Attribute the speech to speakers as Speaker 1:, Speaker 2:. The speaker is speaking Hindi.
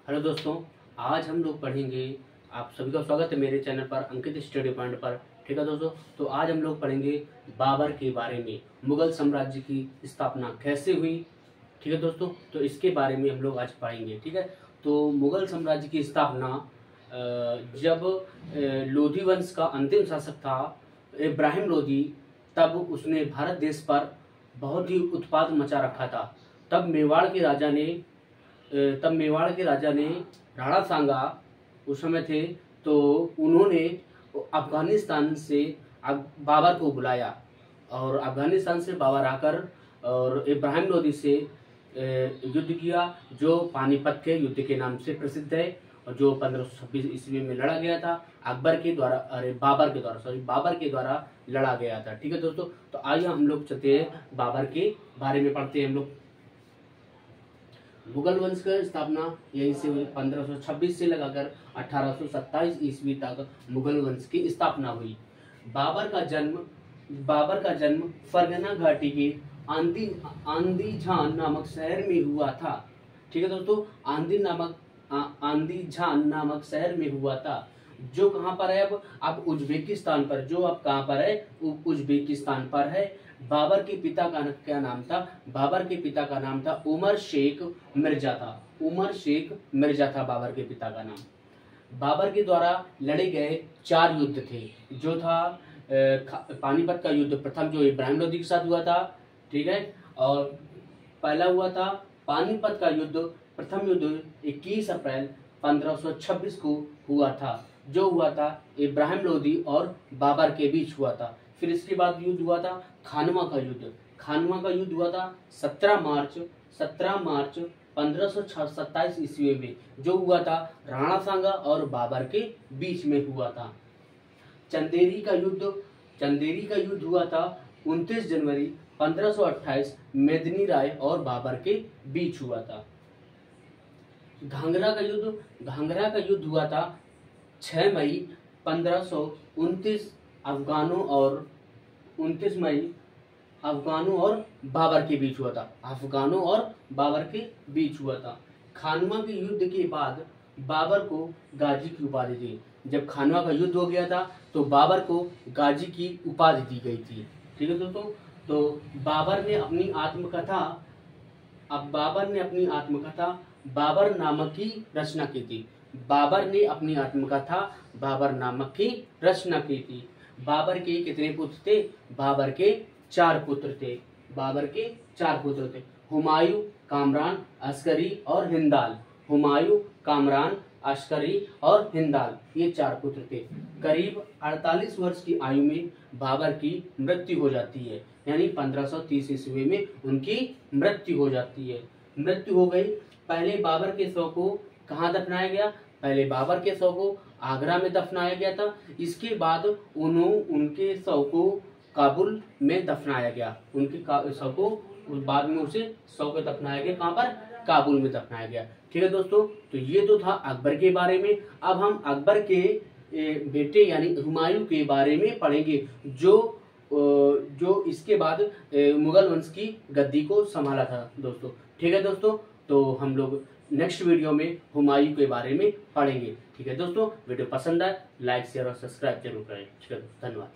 Speaker 1: हेलो दोस्तों, आज हम लोग पढ़ेंगे। आप सभी का स्वागत है मेरे चैनल पर अंकित स्टडी पॉइंट पर। ठीक है दोस्तों, तो आज हम लोग पढ़ेंगे बाबर के बारे में, मुगल साम्राज्य की स्थापना कैसे हुई। ठीक है दोस्तों, तो इसके बारे में हम लोग आज पढ़ेंगे। ठीक है, तो मुगल साम्राज्य की स्थापना जब लोधी वंश का अंतिम शासक था इब्राहिम लोधी, तब उसने भारत देश पर बहुत ही उत्पात मचा रखा था। तब मेवाड़ के राजा ने राणा सांगा उस समय थे, तो उन्होंने अफगानिस्तान से बाबर को बुलाया और अफगानिस्तान से बाबर आकर और इब्राहिम लोदी से युद्ध किया, जो पानीपत के युद्ध के नाम से प्रसिद्ध है और जो 1526 ईस्वी में लड़ा गया था बाबर के द्वारा लड़ा गया था। ठीक है दोस्तों, तो आइए हम लोग चलते हैं बाबर के बारे में पढ़ते हैं हम लोग। मुगल वंश की स्थापना यहीं से हुई, 1526 से लगाकर 1827 ईस्वी तक मुगल वंश की स्थापना हुई। बाबर का जन्म फरगना घाटी के आंदीझान नामक शहर में हुआ था। ठीक है दोस्तों, आंदीझान नामक शहर में हुआ था, जो कहाँ पर है अब उज्बेकिस्तान पर, जो अब कहाँ पर है उज्बेकिस्तान पर है। बाबर के पिता का क्या नाम था? बाबर के पिता का नाम था उमर शेख मिर्जा था बाबर के पिता का नाम। बाबर के द्वारा लड़े गए 4 युद्ध थे, जो था पानीपत का युद्ध प्रथम, जो इब्राहिम लोदी के साथ हुआ था। ठीक है, और पहला हुआ था पानीपत का युद्ध, प्रथम युद्ध 21 अप्रैल 1526 को हुआ था, जो हुआ था इब्राहिम लोदी और बाबर के बीच हुआ था। फिर इसके बाद युद्ध हुआ था खानवा का युद्ध हुआ था 17 मार्च 1527 ईस्वी में, जो हुआ था राणा सांगा और बाबर के बीच में हुआ था। चंदेरी का युद्ध हुआ था 29 जनवरी 1528 मेदिनी राय और बाबर के बीच हुआ था। घाघरा का युद्ध हुआ था 6 मई 1529 29 मई अफगानों और बाबर के बीच हुआ था। खानवा के युद्ध के बाद बाबर को गाजी की उपाधि दी। जब खानवा का युद्ध हो गया था तो बाबर को गाजी की उपाधि दी गई थी। ठीक है दोस्तों, तो बाबर ने अपनी आत्मकथा बाबर नामक की रचना की थी। बाबर के कितने पुत्र थे? बाबर के 4 पुत्र थे। हुमायूं, कामरान, अस्करी और हिंदाल, ये 4 पुत्र थे। करीब 48 वर्ष की आयु में बाबर की मृत्यु हो जाती है, यानी 1530 ईस्वी में उनकी मृत्यु हो जाती है। मृत्यु हो गई। पहले बाबर के शव को कहाँ दफनाया गया? पहले बाबर के शव को आगरा में दफनाया गया था। इसके बाद उनके शव को काबुल में दफनाया गया। कहाँ पर? काबुल में दफनाया गया। ठीक है दोस्तों, तो ये तो था अकबर के बारे में। अब हम अकबर के बेटे यानी हुमायूं के बारे में पढ़ेंगे, जो इसके बाद मुगल वंश की गद्दी को संभाला था दोस्तों। ठीक है दोस्तों, तो हम लोग नेक्स्ट वीडियो में हुमायूं के बारे में पढ़ेंगे। ठीक है दोस्तों, वीडियो पसंद आए लाइक शेयर और सब्सक्राइब जरूर करें। ठीक है, धन्यवाद।